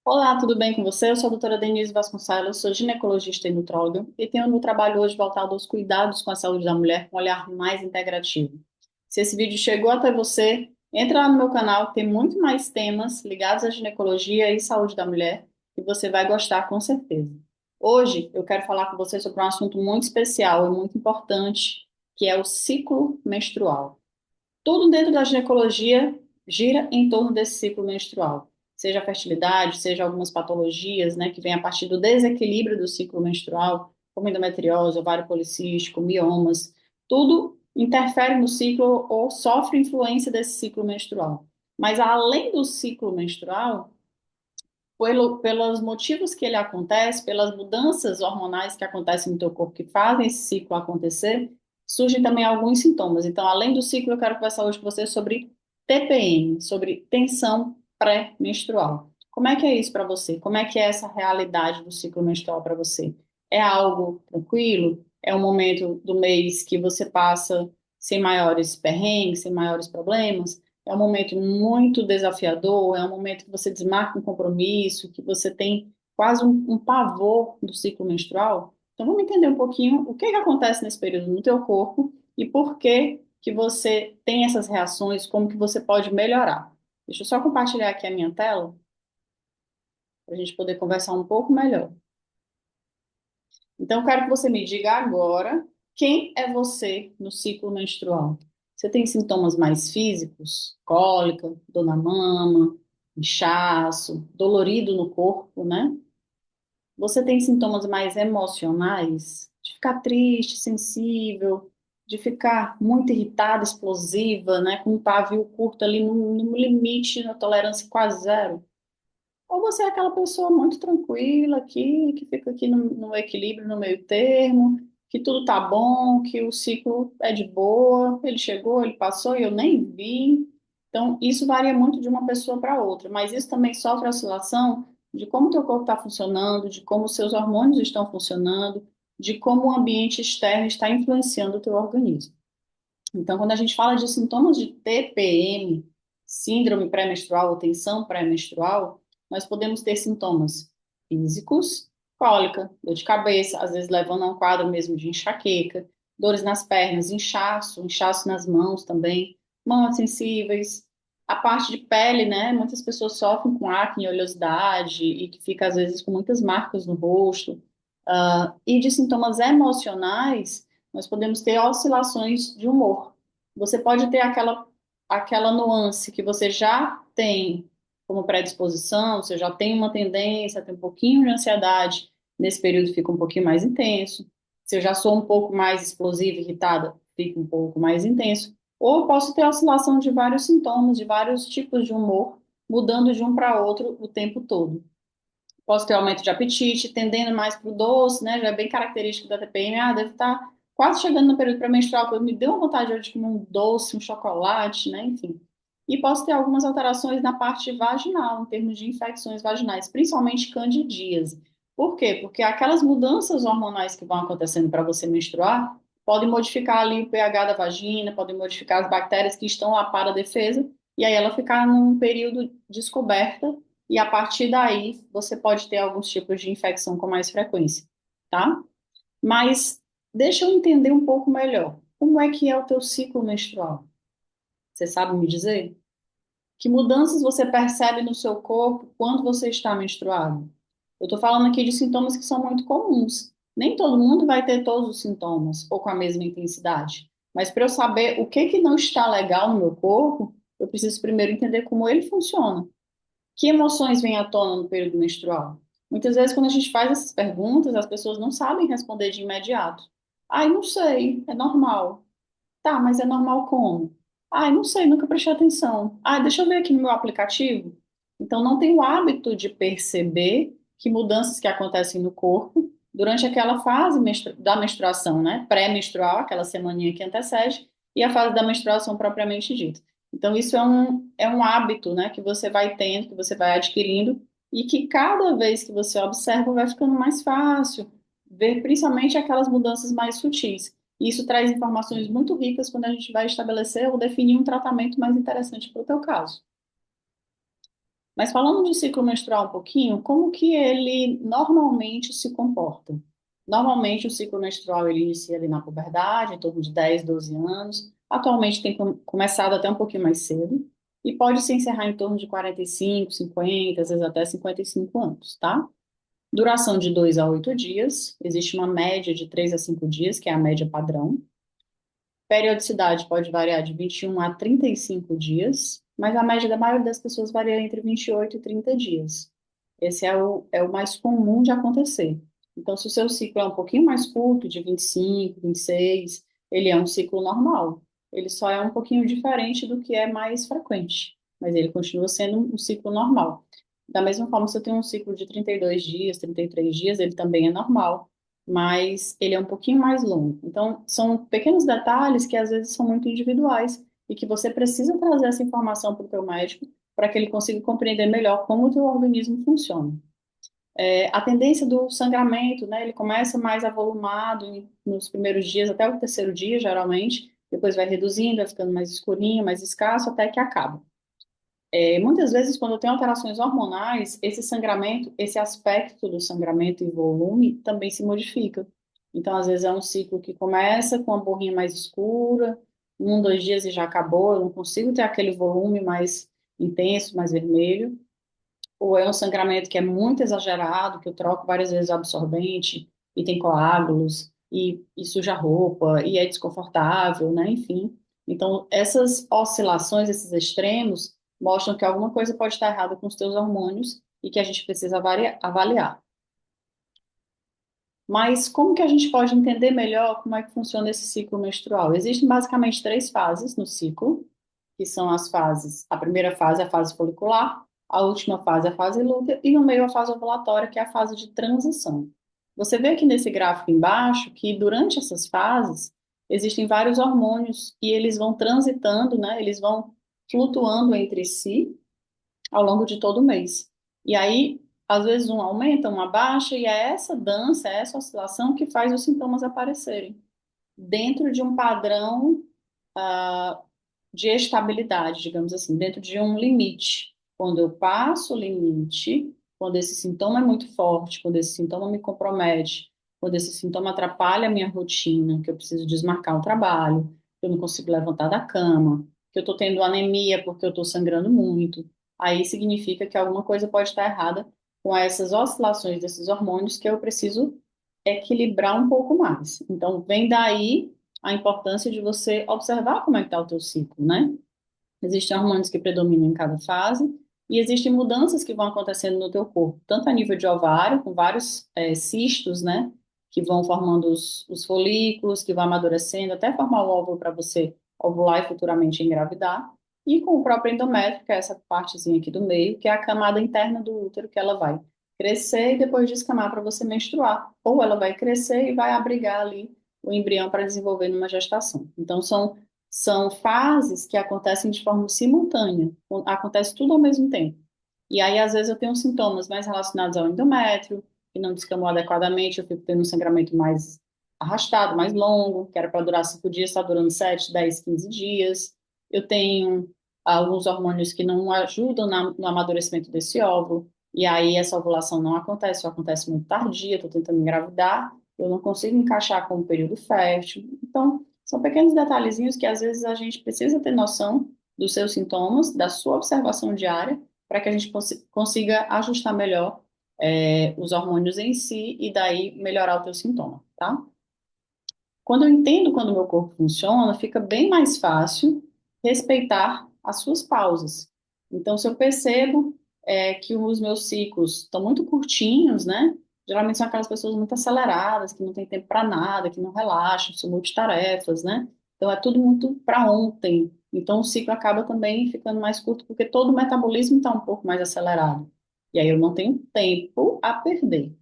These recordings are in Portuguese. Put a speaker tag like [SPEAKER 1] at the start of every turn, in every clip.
[SPEAKER 1] Olá, tudo bem com você? Eu sou a doutora Denise Vasconcelos, sou ginecologista e nutróloga e tenho no trabalho hoje voltado aos cuidados com a saúde da mulher com um olhar mais integrativo. Se esse vídeo chegou até você, entra lá no meu canal, tem muito mais temas ligados à ginecologia e saúde da mulher que você vai gostar com certeza. Hoje eu quero falar com você sobre um assunto muito especial e muito importante, que é o ciclo menstrual. Tudo dentro da ginecologia gira em torno desse ciclo menstrual, seja a fertilidade, seja algumas patologias, né, que vêm a partir do desequilíbrio do ciclo menstrual, como endometriose, ovário policístico, miomas, tudo interfere no ciclo ou sofre influência desse ciclo menstrual. Mas além do ciclo menstrual, pelos motivos que ele acontece, pelas mudanças hormonais que acontecem no teu corpo que fazem esse ciclo acontecer, surgem também alguns sintomas. Então, além do ciclo, eu quero conversar hoje com você sobre TPM, sobre tensão pré-menstrual. Como é que é isso para você? Como é que é essa realidade do ciclo menstrual para você? É algo tranquilo? É um momento do mês que você passa sem maiores perrengues, sem maiores problemas? É um momento muito desafiador, é um momento que você desmarca um compromisso, que você tem quase um pavor do ciclo menstrual. Então, vamos entender um pouquinho o que que acontece nesse período no teu corpo e por que que você tem essas reações, como que você pode melhorar. Deixa eu só compartilhar aqui a minha tela para a gente poder conversar um pouco melhor. Então, eu quero que você me diga agora quem é você no ciclo menstrual. Você tem sintomas mais físicos? Cólica, dor na mama, inchaço, dolorido no corpo, né? Você tem sintomas mais emocionais? De ficar triste, sensível, de ficar muito irritada, explosiva, né? Com um pavio curto ali no limite, na tolerância quase zero? Ou você é aquela pessoa muito tranquila aqui, que fica aqui no equilíbrio, no meio termo, que tudo tá bom, que o ciclo é de boa, ele chegou, ele passou e eu nem vi. Então, isso varia muito de uma pessoa para outra, mas isso também sofre oscilação de como o teu corpo está funcionando, de como os seus hormônios estão funcionando, de como o ambiente externo está influenciando o teu organismo. Então, quando a gente fala de sintomas de TPM, síndrome pré-menstrual ou tensão pré-menstrual, nós podemos ter sintomas físicos, cólica, dor de cabeça, às vezes levando a um quadro mesmo de enxaqueca, dores nas pernas, inchaço nas mãos também, mãos sensíveis, a parte de pele, né? Muitas pessoas sofrem com acne, oleosidade e que fica às vezes com muitas marcas no rosto. E de sintomas emocionais, nós podemos ter oscilações de humor. Você pode ter aquela nuance que você já tem como predisposição, você já tem uma tendência a ter um pouquinho de ansiedade, nesse período fica um pouquinho mais intenso. Se eu já sou um pouco mais explosiva, irritada, fica um pouco mais intenso. Ou eu posso ter oscilação de vários sintomas, de vários tipos de humor, mudando de um para outro o tempo todo. Posso ter aumento de apetite, tendendo mais para o doce, né? Já é bem característico da TPM. Ah, deve estar quase chegando no período pré-menstrual, quando me deu uma vontade hoje de comer um doce, um chocolate, né? Enfim. E posso ter algumas alterações na parte vaginal, em termos de infecções vaginais, principalmente candidíase. Por quê? Porque aquelas mudanças hormonais que vão acontecendo para você menstruar podem modificar ali o pH da vagina, podem modificar as bactérias que estão lá para a defesa, e aí ela ficar num período descoberta e a partir daí você pode ter alguns tipos de infecção com mais frequência, tá? Mas deixa eu entender um pouco melhor. Como é que é o teu ciclo menstrual? Você sabe me dizer? Que mudanças você percebe no seu corpo quando você está menstruado? Eu estou falando aqui de sintomas que são muito comuns. Nem todo mundo vai ter todos os sintomas ou com a mesma intensidade. Mas para eu saber o que que não está legal no meu corpo, eu preciso primeiro entender como ele funciona. Que emoções vêm à tona no período menstrual? Muitas vezes, quando a gente faz essas perguntas, as pessoas não sabem responder de imediato. Ai, não sei, é normal. Tá, mas é normal como? Ai, não sei, nunca prestei atenção. Ai, deixa eu ver aqui no meu aplicativo. Então, não tem o hábito de perceber que mudanças que acontecem no corpo durante aquela fase da menstruação, né? Pré-menstrual, aquela semaninha que antecede, e a fase da menstruação propriamente dita. Então, isso é um hábito, né, que você vai tendo, que você vai adquirindo, e que cada vez que você observa, vai ficando mais fácil ver principalmente aquelas mudanças mais sutis. E isso traz informações muito ricas quando a gente vai estabelecer ou definir um tratamento mais interessante para o teu caso. Mas falando de ciclo menstrual um pouquinho, como que ele normalmente se comporta? Normalmente o ciclo menstrual ele inicia ali na puberdade, em torno de 10, 12 anos. Atualmente tem começado até um pouquinho mais cedo e pode se encerrar em torno de 45, 50, às vezes até 55 anos, tá? Duração de 2 a 8 dias. Existe uma média de 3 a 5 dias, que é a média padrão. Periodicidade pode variar de 21 a 35 dias, mas a média da maioria das pessoas varia entre 28 e 30 dias. Esse é o mais comum de acontecer. Então, se o seu ciclo é um pouquinho mais curto, de 25, 26, ele é um ciclo normal. Ele só é um pouquinho diferente do que é mais frequente, mas ele continua sendo um ciclo normal. Da mesma forma, se eu tenho um ciclo de 32 dias, 33 dias, ele também é normal, mas ele é um pouquinho mais longo. Então, são pequenos detalhes que às vezes são muito individuais e que você precisa trazer essa informação para o teu médico para que ele consiga compreender melhor como o teu organismo funciona. A tendência do sangramento, né, ele começa mais avolumado nos primeiros dias, até o terceiro dia, geralmente, depois vai reduzindo, vai ficando mais escurinho, mais escasso, até que acaba. Muitas vezes, quando tem alterações hormonais, esse sangramento, esse aspecto do sangramento e volume também se modifica. Então, às vezes, é um ciclo que começa com uma borrinha mais escura, um, 2 dias e já acabou, eu não consigo ter aquele volume mais intenso, mais vermelho. Ou é um sangramento que é muito exagerado, que eu troco várias vezes o absorvente, e tem coágulos, e suja a roupa, e é desconfortável, né? Enfim. Então, essas oscilações, esses extremos, mostram que alguma coisa pode estar errada com os teus hormônios e que a gente precisa avaliar. Mas como que a gente pode entender melhor como é que funciona esse ciclo menstrual? Existem basicamente três fases no ciclo, que são as fases. A primeira fase é a fase folicular, a última fase é a fase lútea e no meio a fase ovulatória, que é a fase de transição. Você vê aqui nesse gráfico embaixo que durante essas fases existem vários hormônios e eles vão transitando, né? Eles vão flutuando entre si ao longo de todo o mês. E aí, às vezes, um aumenta, um abaixa, e é essa dança, é essa oscilação que faz os sintomas aparecerem dentro de um padrão de estabilidade, digamos assim, dentro de um limite. Quando eu passo o limite, quando esse sintoma é muito forte, quando esse sintoma me compromete, quando esse sintoma atrapalha a minha rotina, que eu preciso desmarcar o trabalho, que eu não consigo levantar da cama, que eu estou tendo anemia porque eu estou sangrando muito, aí significa que alguma coisa pode estar errada com essas oscilações desses hormônios que eu preciso equilibrar um pouco mais. Então, vem daí a importância de você observar como é que está o teu ciclo, né? Existem hormônios que predominam em cada fase e existem mudanças que vão acontecendo no teu corpo, tanto a nível de ovário, com vários cistos, né? Que vão formando os folículos, que vão amadurecendo, até formar o óvulo para você ovular e futuramente engravidar. E com o próprio endométrio, que é essa partezinha aqui do meio, que é a camada interna do útero, que ela vai crescer e depois descamar para você menstruar. Ou ela vai crescer e vai abrigar ali o embrião para desenvolver numa gestação. Então, são fases que acontecem de forma simultânea, acontece tudo ao mesmo tempo. E aí, às vezes, eu tenho sintomas mais relacionados ao endométrio, que não descamou adequadamente, eu fico tendo um sangramento mais arrastado, mais longo, que era para durar 5 dias, está durando 7, 10, 15 dias. Eu tenho alguns hormônios que não ajudam no amadurecimento desse óvulo, e aí essa ovulação não acontece, ou acontece muito tardia, estou tentando engravidar, eu não consigo encaixar com o período fértil. Então, são pequenos detalhezinhos que às vezes a gente precisa ter noção dos seus sintomas, da sua observação diária, para que a gente consiga ajustar melhor os hormônios em si e daí melhorar o teu sintoma, tá? Quando eu entendo quando o meu corpo funciona, fica bem mais fácil respeitar as suas pausas. Então, se eu percebo que os meus ciclos estão muito curtinhos, né? Geralmente são aquelas pessoas muito aceleradas, que não têm tempo para nada, que não relaxam, são multitarefas, né? Então, é tudo muito para ontem. Então, o ciclo acaba também ficando mais curto, porque todo o metabolismo está um pouco mais acelerado. E aí eu não tenho tempo a perder.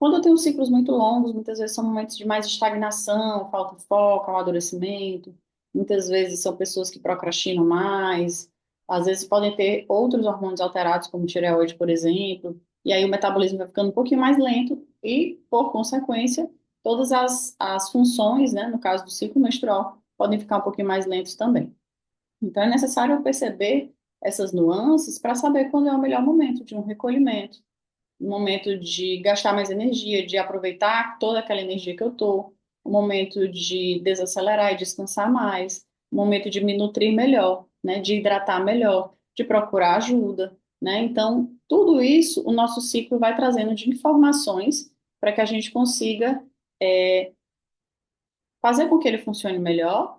[SPEAKER 1] Quando eu tenho ciclos muito longos, muitas vezes são momentos de mais estagnação, falta de foco, amadurecimento. Muitas vezes são pessoas que procrastinam mais. Às vezes podem ter outros hormônios alterados, como tireoide, por exemplo. E aí o metabolismo vai ficando um pouquinho mais lento e, por consequência, todas as funções, né, no caso do ciclo menstrual, podem ficar um pouquinho mais lentos também. Então é necessário eu perceber essas nuances para saber quando é o melhor momento de um recolhimento, um momento de gastar mais energia, de aproveitar toda aquela energia que eu tô, um momento de desacelerar e descansar mais, um momento de me nutrir melhor, né, de hidratar melhor, de procurar ajuda, né? Então, tudo isso o nosso ciclo vai trazendo de informações para que a gente consiga fazer com que ele funcione melhor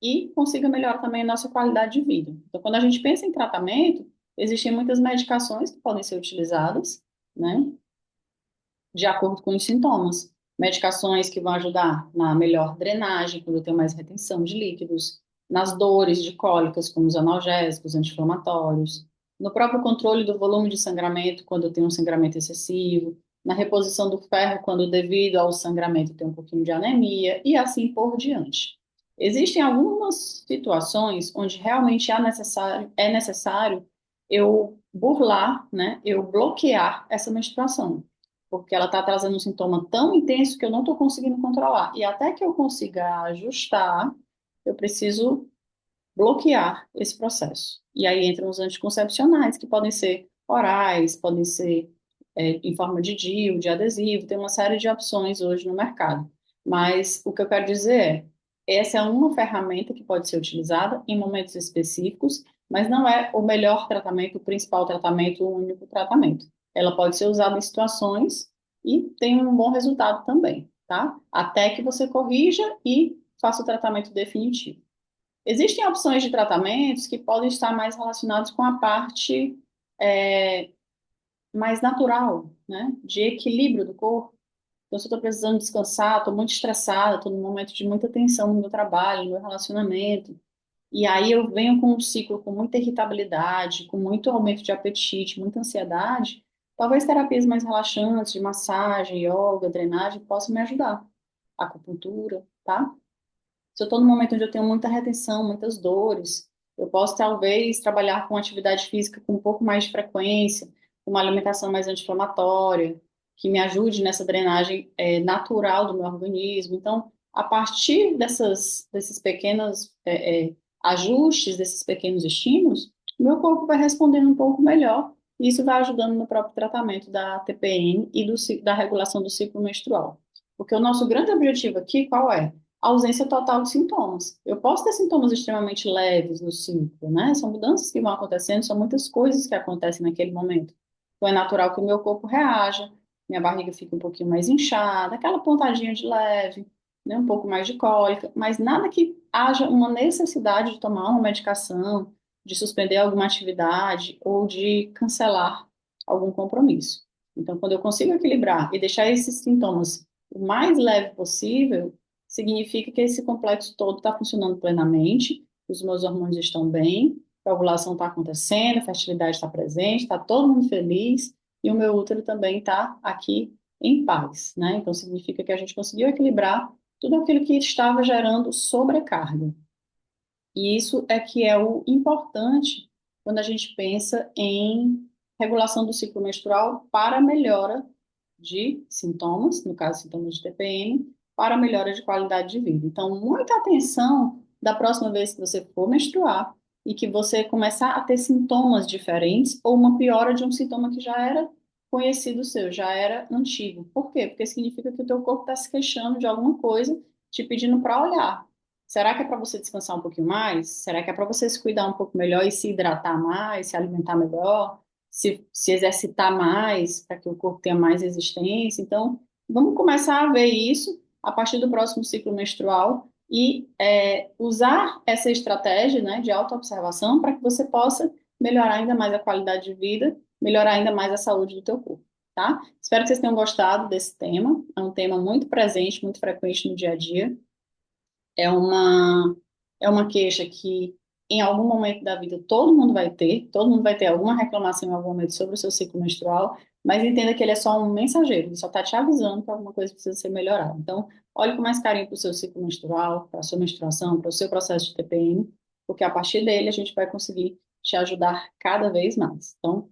[SPEAKER 1] e consiga melhorar também a nossa qualidade de vida. Então, quando a gente pensa em tratamento, existem muitas medicações que podem ser utilizadas, né, de acordo com os sintomas. Medicações que vão ajudar na melhor drenagem, quando eu tenho mais retenção de líquidos, nas dores de cólicas, como os analgésicos, anti-inflamatórios, no próprio controle do volume de sangramento, quando eu tenho um sangramento excessivo, na reposição do ferro, quando devido ao sangramento eu tenho um pouquinho de anemia, e assim por diante. Existem algumas situações onde realmente é necessário eu burlar, né, eu bloquear essa menstruação porque ela está trazendo um sintoma tão intenso que eu não estou conseguindo controlar. E até que eu consiga ajustar, eu preciso bloquear esse processo. E aí entram os anticoncepcionais, que podem ser orais, podem ser em forma de DIU, de adesivo, tem uma série de opções hoje no mercado. Mas o que eu quero dizer essa é uma ferramenta que pode ser utilizada em momentos específicos, mas não é o melhor tratamento, o principal tratamento, o único tratamento. Ela pode ser usada em situações e tem um bom resultado também, tá? Até que você corrija e faça o tratamento definitivo. Existem opções de tratamentos que podem estar mais relacionados com a parte é, mais natural, né? De equilíbrio do corpo. Então, se eu estou precisando descansar, estou muito estressada, estou num momento de muita tensão no meu trabalho, no meu relacionamento, e aí eu venho com um ciclo com muita irritabilidade, com muito aumento de apetite, muita ansiedade, talvez terapias mais relaxantes, de massagem, yoga, drenagem, possam me ajudar. Acupuntura, tá? Se eu estou num momento onde eu tenho muita retenção, muitas dores, eu posso talvez trabalhar com atividade física com um pouco mais de frequência, com uma alimentação mais anti-inflamatória, que me ajude nessa drenagem natural do meu organismo. Então, a partir desses pequenos ajustes, desses pequenos estímulos, o meu corpo vai respondendo um pouco melhor. E isso vai ajudando no próprio tratamento da TPM e da regulação do ciclo menstrual. Porque o nosso grande objetivo aqui, qual é? Ausência total de sintomas. Eu posso ter sintomas extremamente leves no ciclo, né? São mudanças que vão acontecendo, são muitas coisas que acontecem naquele momento. Então é natural que o meu corpo reaja, minha barriga fica um pouquinho mais inchada, aquela pontadinha de leve, né? Um pouco mais de cólica, mas nada que haja uma necessidade de tomar uma medicação, de suspender alguma atividade ou de cancelar algum compromisso. Então, quando eu consigo equilibrar e deixar esses sintomas o mais leve possível, significa que esse complexo todo está funcionando plenamente, os meus hormônios estão bem, a ovulação está acontecendo, a fertilidade está presente, está todo mundo feliz e o meu útero também está aqui em paz, né? Então significa que a gente conseguiu equilibrar tudo aquilo que estava gerando sobrecarga. E isso é que é o importante quando a gente pensa em regulação do ciclo menstrual para melhora de sintomas, no caso, sintomas de TPM, para melhora de qualidade de vida. Então, muita atenção da próxima vez que você for menstruar e que você começar a ter sintomas diferentes ou uma piora de um sintoma que já era conhecido seu, já era antigo. Por quê? Porque significa que o teu corpo está se queixando de alguma coisa, te pedindo para olhar. Será que é para você descansar um pouquinho mais? Será que é para você se cuidar um pouco melhor e se hidratar mais, se alimentar melhor? Se exercitar mais, para que o corpo tenha mais resistência. Então, vamos começar a ver isso a partir do próximo ciclo menstrual e usar essa estratégia, né, de autoobservação para que você possa melhorar ainda mais a qualidade de vida, melhorar ainda mais a saúde do teu corpo, tá? Espero que vocês tenham gostado desse tema. É um tema muito presente, muito frequente no dia a dia. É uma, é uma queixa que, em algum momento da vida, todo mundo vai ter alguma reclamação em algum momento sobre o seu ciclo menstrual, mas entenda que ele é só um mensageiro, ele só está te avisando que alguma coisa precisa ser melhorada. Então, olhe com mais carinho para o seu ciclo menstrual, para a sua menstruação, para o seu processo de TPM, porque a partir dele a gente vai conseguir te ajudar cada vez mais. Então,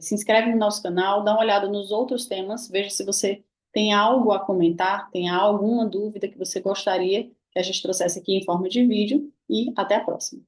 [SPEAKER 1] se inscreve no nosso canal, dá uma olhada nos outros temas, veja se você tem algo a comentar, tem alguma dúvida que você gostaria que a gente trouxesse aqui em forma de vídeo e até a próxima.